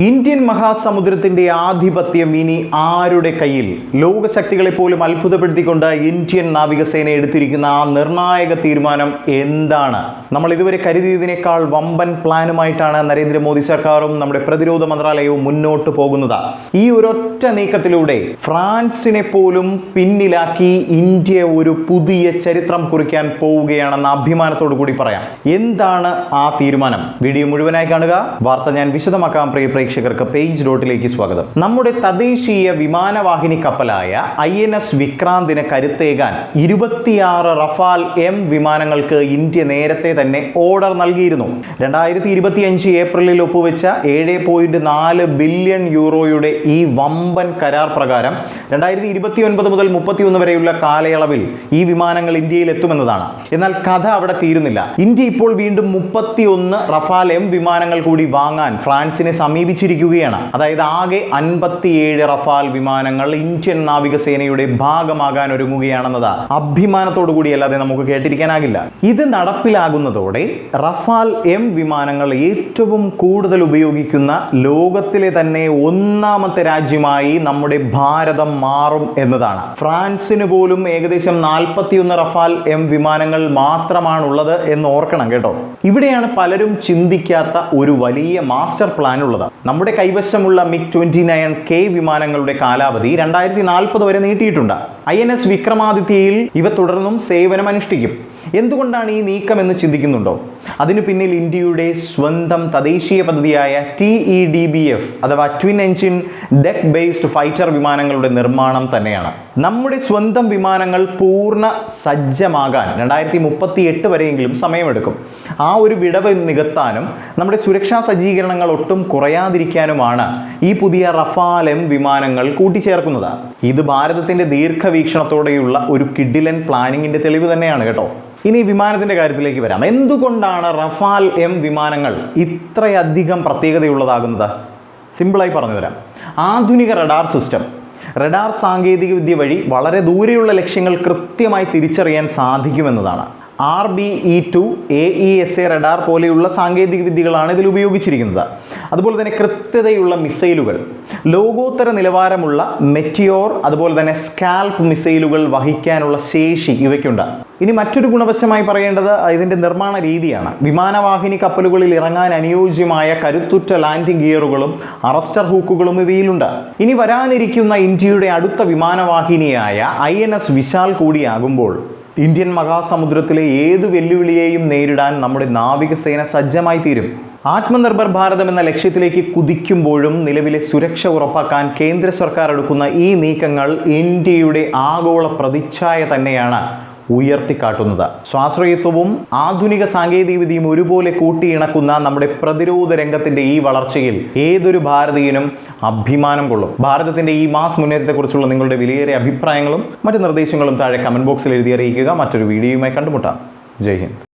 Indian മഹാസമുദ്രത്തിന്റെ ആധിപത്യം ഇനി ആരുടെ കയ്യിൽ? ലോകശക്തികളെ പോലും അത്ഭുതപ്പെടുത്തിക്കൊണ്ട് ഇന്ത്യൻ നാവികസേന എടുത്തിരിക്കുന്ന ആ നിർണായക തീരുമാനം എന്താണ്? നമ്മൾ ഇതുവരെ കരുതിയതിനേക്കാൾ വമ്പൻ പ്ലാനുമായിട്ടാണ് നരേന്ദ്രമോദി സർക്കാരും നമ്മുടെ പ്രതിരോധ മന്ത്രാലയവും മുന്നോട്ട് പോകുന്നത്. ഈ ഒരൊറ്റ നീക്കത്തിലൂടെ ഫ്രാൻസിനെ പോലും പിന്നിലാക്കി ഇന്ത്യ ഒരു പുതിയ ചരിത്രം കുറിക്കാൻ പോവുകയാണെന്ന അഭിമാനത്തോടു കൂടി പറയാം. എന്താണ് ആ തീരുമാനം? വീഡിയോ മുഴുവനായി കാണുക. വാർത്ത ഞാൻ വിശദമാക്കാം. പ്രിയ പ്രേക്ഷകർക്ക് പേജ് ഡോട്ടിലേക്ക് സ്വാഗതം. നമ്മുടെ തദ്ദേശീയ വിമാനവാഹിനി കപ്പലായ INS വിക്രാന്തിന് കരുത്തേകാൻ 26 റഫാൽ M വിമാനങ്ങൾക്ക് ഇന്ത്യ നേരത്തെ തന്നെ ഓർഡർ നൽകിയിരുന്നു. 2025 ഏപ്രിലിൽ ഒപ്പുവെച്ച 7.4 ബില്യൺ യൂറോയുടെ ഈ വമ്പൻ കരാർ പ്രകാരം 2029 മുതൽ 31 വരെയുള്ള കാലയളവിൽ ഈ വിമാനങ്ങൾ ഇന്ത്യയിൽ എത്തുമെന്നതാണ്. എന്നാൽ കഥ അവിടെ തീരുന്നില്ല. ഇന്ത്യ ഇപ്പോൾ വീണ്ടും 31 റഫാൽ M വിമാനങ്ങൾ കൂടി വാങ്ങാൻ ഫ്രാൻസിനെ സമീപിച്ചിരിക്കുകയാണ്. അതായത് ആകെ 57 റഫാൽ വിമാനങ്ങൾ ഇന്ത്യൻ നാവികസേനയുടെ ഭാഗമാകാൻ ഒരുങ്ങുകയാണെന്നത് അഭിമാനത്തോടു കൂടി അല്ലാതെ നമുക്ക് കേട്ടിരിക്കാനാകില്ല. ഇത് നടപ്പിലാകുന്നതോടെ റഫാൽ M വിമാനങ്ങൾ ഏറ്റവും കൂടുതൽ ഉപയോഗിക്കുന്ന ലോകത്തിലെ തന്നെ ഒന്നാമത്തെ രാജ്യമായി നമ്മുടെ ഭാരതം മാറും എന്നതാണ്. ഫ്രാൻസിന് പോലും ഏകദേശം 41 റഫാൽ M വിമാനങ്ങൾ മാത്രമാണുള്ളത് എന്ന് ഓർക്കണം കേട്ടോ. ഇവിടെയാണ് പലരും ചിന്തിക്കാത്ത ഒരു വലിയ മാസ്റ്റർ പ്ലാൻ ഉള്ളത്. നമ്മുടെ കൈവശമുള്ള MiG-29K വിമാനങ്ങളുടെ കാലാവധി 2040 വരെ നീട്ടിയിട്ടുണ്ട്. INS വിക്രമാദിത്യയിൽ ഇവ തുടർന്നും സേവനമനുഷ്ഠിക്കും. എന്തുകൊണ്ടാണ് ഈ നീക്കം എന്ന് ചിന്തിക്കുന്നുണ്ടോ? അതിനു പിന്നിൽ ഇന്ത്യയുടെ സ്വന്തം തദ്ദേശീയ പദ്ധതിയായ TEDBF അഥവാ twin engine deck based fighter വിമാനങ്ങളുടെ നിർമ്മാണം തന്നെയാണ്. നമ്മുടെ സ്വന്തം വിമാനങ്ങൾ പൂർണ്ണ സജ്ജമാകാൻ 2038 വരെയെങ്കിലും സമയമെടുക്കും. ആ ഒരു വിടവ് നികത്താനും നമ്മുടെ സുരക്ഷാ സജ്ജീകരണങ്ങൾ ഒട്ടും കുറയാതിരിക്കാനുമാണ് ഈ പുതിയ റഫാൽ M വിമാനങ്ങൾ കൂട്ടിച്ചേർക്കുന്നത്. ഇത് ഭാരതത്തിന്റെ ദീർഘവീക്ഷണത്തോടെയുള്ള ഒരു കിഡിലൻ പ്ലാനിങ്ങിന്റെ തെളിവ് തന്നെയാണ് കേട്ടോ. ഇനി വിമാനത്തിന്റെ കാര്യത്തിലേക്ക് വരാം. എന്തുകൊണ്ടാണ് റഫാൽ M വിമാനങ്ങൾ ഇത്രയധികം പ്രത്യേകതയുള്ളതാകുന്നത്? സിമ്പിളായി പറഞ്ഞു തരാം. ആധുനിക റഡാർ സിസ്റ്റം, റഡാർ സാങ്കേതികവിദ്യ വഴി വളരെ ദൂരെയുള്ള ലക്ഷ്യങ്ങൾ കൃത്യമായി തിരിച്ചറിയാൻ സാധിക്കുമെന്നതാണ്. RBE2 AESA റഡാർ പോലെയുള്ള സാങ്കേതിക വിദ്യകളാണ് ഇതിൽ ഉപയോഗിച്ചിരിക്കുന്നത്. അതുപോലെ തന്നെ കൃത്യതയുള്ള മിസൈലുകൾ, ലോകോത്തര നിലവാരമുള്ള മെറ്റിയോർ അതുപോലെ തന്നെ സ്കാൽപ്പ് മിസൈലുകൾ വഹിക്കാനുള്ള ശേഷി ഇവയ്ക്കുണ്ട്. ഇനി മറ്റൊരു ഗുണവശമായി പറയേണ്ടത് ഇതിൻ്റെ നിർമ്മാണ രീതിയാണ്. വിമാനവാഹിനി കപ്പലുകളിൽ ഇറങ്ങാൻ അനുയോജ്യമായ കരുത്തുറ്റ ലാൻഡിംഗ് ഗിയറുകളും അറസ്റ്റർ ഹൂക്കുകളും ഇവയിലുണ്ട്. ഇനി വരാനിരിക്കുന്ന ഇന്ത്യയുടെ അടുത്ത വിമാനവാഹിനിയായ INS വിശാൽ കൂടിയാകുമ്പോൾ ഇന്ത്യൻ മഹാസമുദ്രത്തിലെ ഏതു വെല്ലുവിളിയെയും നേരിടാൻ നമ്മുടെ നാവികസേന സജ്ജമായി തീരും. ആത്മനിർഭർ ഭാരതം എന്ന ലക്ഷ്യത്തിലേക്ക് കുതിക്കുമ്പോഴും നിലവിലെ സുരക്ഷ ഉറപ്പാക്കാൻ കേന്ദ്ര സർക്കാർ എടുക്കുന്ന ഈ നീക്കങ്ങൾ ഇന്ത്യയുടെ ആഗോള പ്രതിച്ഛായ തന്നെയാണ് ഉയർത്തിക്കാട്ടുന്നത്. സ്വാശ്രയത്വവും ആധുനിക സാങ്കേതികവിദ്യയും ഒരുപോലെ കൂട്ടിയിണക്കുന്ന നമ്മുടെ പ്രതിരോധ രംഗത്തിന്റെ ഈ വളർച്ചയിൽ ഏതൊരു ഭാരതീയനും അഭിമാനം കൊള്ളും. ഭാരതത്തിന്റെ ഈ മാസ് മുന്നേറ്റത്തെക്കുറിച്ചുള്ള നിങ്ങളുടെ വിലയേറിയ അഭിപ്രായങ്ങളും മറ്റു നിർദ്ദേശങ്ങളും താഴെ കമന്റ് ബോക്സിൽ എഴുതി അറിയിക്കുക. മറ്റൊരു വീഡിയോയുമായി കണ്ടുമുട്ടാം. ജയ് ഹിന്ദ്.